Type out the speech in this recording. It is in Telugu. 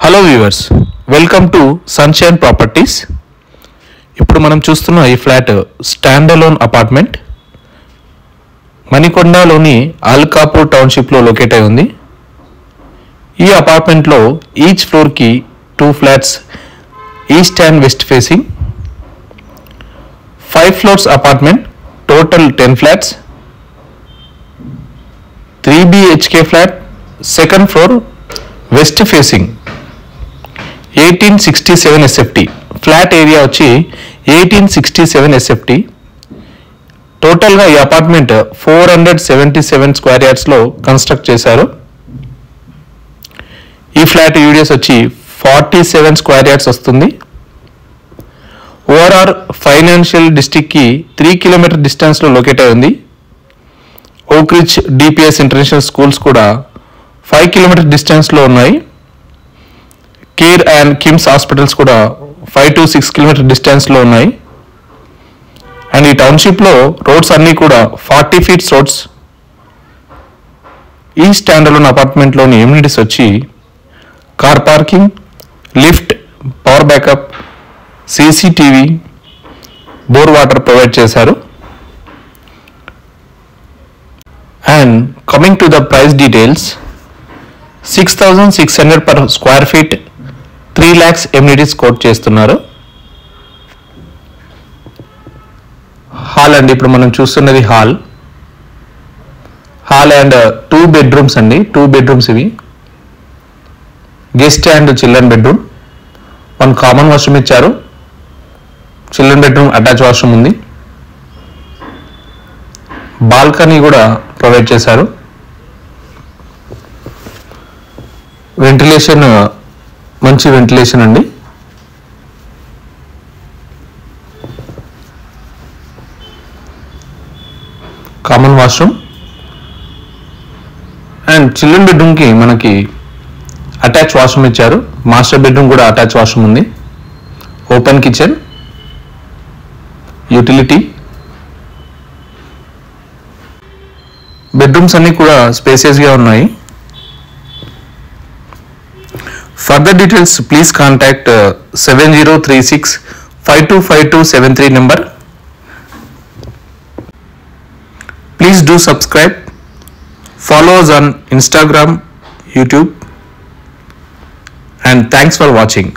Hello viewers, welcome to Sunshine Properties. ఇప్పుడు మనం చూస్తున్న ఈ ఫ్లాట్ స్టాండ్ అలోన్ అపార్ట్మెంట్ మణికొండలోని అల్కాపూర్ టౌన్షిప్లో లొకేట్ అయి ఉంది. ఈ అపార్ట్మెంట్లో ఈచ్ ఫ్లోర్కి 2 flats east and west facing. 5 floors apartment, total 10 flats. 3 BHK flat, second floor west facing. 1867 SFT. Flat area వచ్చి 1867 SFT. టోటల్గా ఈ అపార్ట్మెంట్ 477 స్క్వేర్ యార్డ్స్లో కన్స్ట్రక్ట్ చేశారు. ఈ ఫ్లాట్ యూడిఎస్ వచ్చి 47 స్క్వేర్ యార్డ్స్ వస్తుంది. ఓఆర్ఆర్ ఫైనాన్షియల్ డిస్ట్రిక్ట్కి 3 కిలోమీటర్ డిస్టెన్స్లో లొకేట్ అయి ఉంది. ఓక్ రిచ్ DPS ఇంటర్నేషనల్ స్కూల్స్ కూడా 5 కిలోమీటర్ డిస్టెన్స్లో ఉన్నాయి. కేర్ అండ్ కిమ్స్ హాస్పిటల్స్ కూడా 5 to 6 కిలోమీటర్ డిస్టెన్స్లో ఉన్నాయి. అండ్ ఈ టౌన్షిప్లో రోడ్స్ అన్నీ కూడా 40 feet రోడ్స్. ఈ స్టాండర్డ్ అపార్ట్మెంట్లోని ఎమ్యూనిటీస్ వచ్చి car parking, lift, power backup, CCTV, bore water provide చేశారు. And coming to the price details, 6,600 per square feet, 3 lakhs amenities quote చేస్తున్నారు. హాల్ అండి, ఇప్పుడు మనం చూస్తున్నది హాల్ అండ్ 2 bedrooms అండి. 2 bedrooms ఇవి. Guest and children bedroom, 1 common washroom ఇచ్చారు. చిల్డ్రన్ బెడ్రూమ్ అటాచ్ వాష్రూమ్ ఉంది. బాల్కనీ కూడా ప్రొవైడ్ చేశారు. వెంటిలేషన్, మంచి వెంటిలేషన్ అండి. కామన్ వాష్రూమ్ అండ్ చిల్డ్రన్ బెడ్రూమ్కి మనకి అటాచ్ వాష్రూమ్ ఇచ్చారు. మాస్టర్ బెడ్రూమ్ కూడా అటాచ్ వాష్రూమ్ ఉంది. Open kitchen, utility. బెడ్రూమ్స్ అన్నీ కూడా స్పేసియస్గా ఉన్నాయి. Further details, please contact 7036525273 number. Please do subscribe. Follow us on Instagram, YouTube, and thanks for watching.